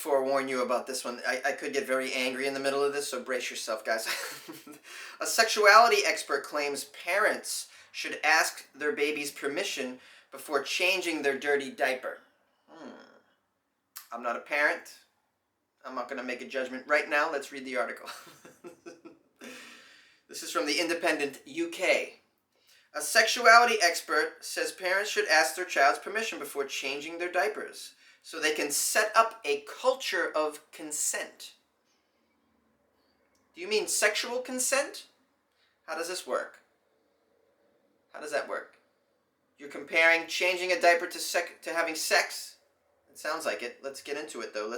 forewarn you about this one. I could get very angry in the middle of this, so brace yourself, guys. A sexuality expert claims parents should ask their baby's permission before changing their dirty diaper. I'm not a parent. I'm not going to make a judgment right now. Let's read the article. This is from the Independent, UK. A sexuality expert says parents should ask their child's permission before changing their diapers so they can set up a culture of consent. Do you mean sexual consent? How does this work? How does that work? You're comparing changing a diaper to having sex? It sounds like it. Let's get into it, though.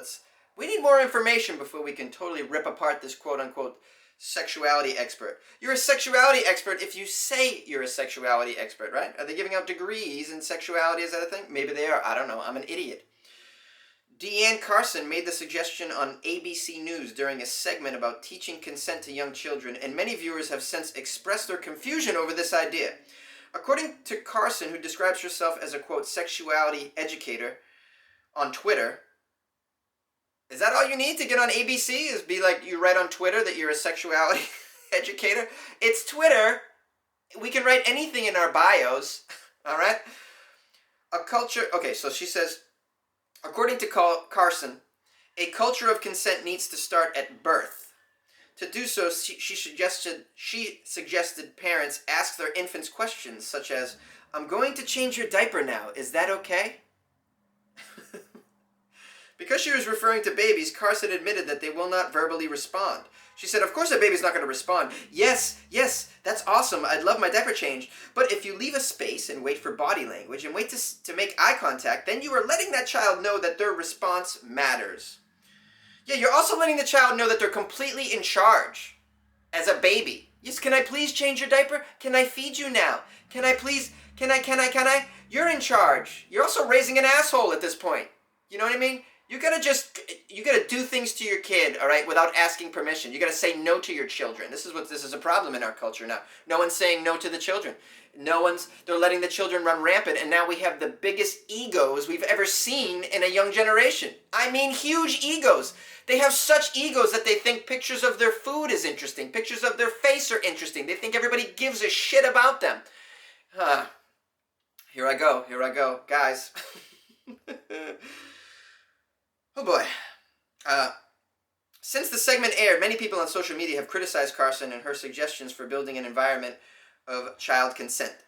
We need more information before we can totally rip apart this quote-unquote sexuality expert. You're a sexuality expert if you say you're a sexuality expert, right? Are they giving out degrees in sexuality? Is that a thing? Maybe they are. I don't know. I'm an idiot. Deanne Carson made the suggestion on ABC News during a segment about teaching consent to young children, and many viewers have since expressed their confusion over this idea. According to Carson, who describes herself as a, quote, sexuality educator on Twitter, is that all you need to get on ABC? Is be like you write on Twitter that you're a sexuality educator? It's Twitter. We can write anything in our bios, all right? Okay, so she says, according to Carson, a culture of consent needs to start at birth. To do so, she suggested parents ask their infants questions such as, "I'm going to change your diaper now. Is that okay?" Because she was referring to babies, Carson admitted that they will not verbally respond. She said, of course a baby's not going to respond. Yes, that's awesome. I'd love my diaper changed. But if you leave a space and wait for body language and wait to make eye contact, then you are letting that child know that their response matters. Yeah, you're also letting the child know that they're completely in charge as a baby. Yes, can I please change your diaper? Can I feed you now? Can I please, can I? You're in charge. You're also raising an asshole at this point. You know what I mean? You gotta do things to your kid, all right, without asking permission. You gotta say no to your children. This is a problem in our culture now. No one's saying no to the children. They're letting the children run rampant, and now we have the biggest egos we've ever seen in a young generation. I mean, huge egos. They have such egos that they think pictures of their food is interesting. Pictures of their face are interesting. They think everybody gives a shit about them. Here I go, guys. Oh boy. Since the segment aired, many people on social media have criticized Carson and her suggestions for building an environment of child consent.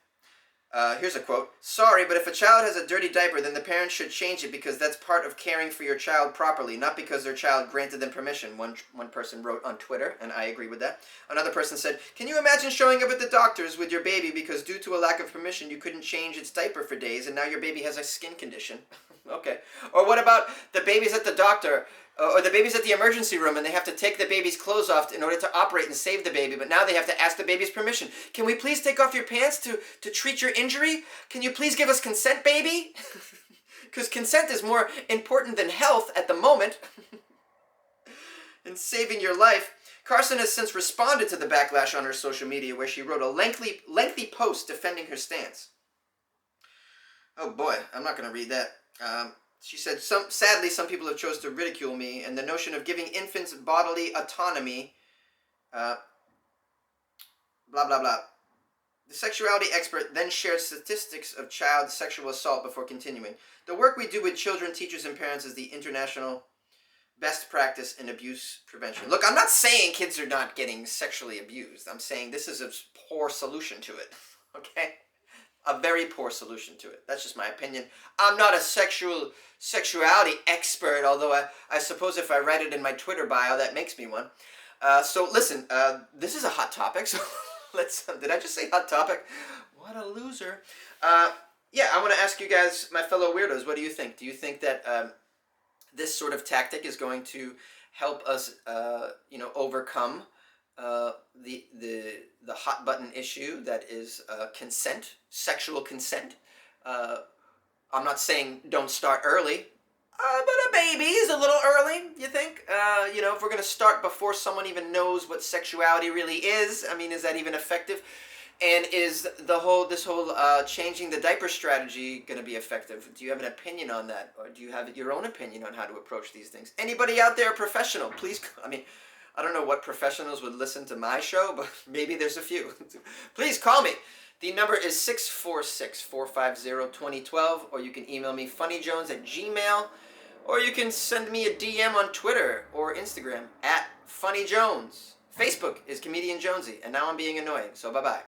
Here's a quote. "Sorry, but if a child has a dirty diaper, then the parents should change it because that's part of caring for your child properly, not because their child granted them permission," one person wrote on Twitter, and I agree with that. Another person said, "Can you imagine showing up at the doctor's with your baby because due to a lack of permission you couldn't change its diaper for days and now your baby has a skin condition?" Okay. Or what about the babies at the doctor or the babies at the emergency room and they have to take the baby's clothes off in order to operate and save the baby, but now they have to ask the baby's permission. "Can we please take off your pants to treat your injury? Can you please give us consent, baby?" Because consent is more important than health at the moment. In saving your life, Carson has since responded to the backlash on her social media where she wrote a lengthy post defending her stance. Oh boy, I'm not going to read that. She said, sadly, some people have chose to ridicule me, and the notion of giving infants bodily autonomy, blah, blah, blah. The sexuality expert then shared statistics of child sexual assault before continuing. "The work we do with children, teachers, and parents is the international best practice in abuse prevention." Look, I'm not saying kids are not getting sexually abused. I'm saying this is a poor solution to it, okay? A very poor solution to it. That's just my opinion. I'm not a sexuality expert, although I suppose if I write it in my Twitter bio, that makes me one. So listen, this is a hot topic, so did I just say hot topic? What a loser. Yeah, I want to ask you guys, my fellow weirdos, what do you think? Do you think that this sort of tactic is going to help us, overcome the hot button issue that is consent, sexual consent? I'm not saying don't start early, but a baby is a little early, you think? If we're going to start before someone even knows what sexuality really is, I mean, is that even effective? And is this whole changing the diaper strategy going to be effective? Do you have an opinion on that, or do you have your own opinion on how to approach these things? Anybody out there, a professional, please. I mean, I don't know what professionals would listen to my show, but maybe there's a few. Please call me. The number is 646-450-2012, or you can email me funnyjones@gmail, or you can send me a DM on Twitter or Instagram @funnyjones. Facebook is Comedian Jonesy, and now I'm being annoying, so bye-bye.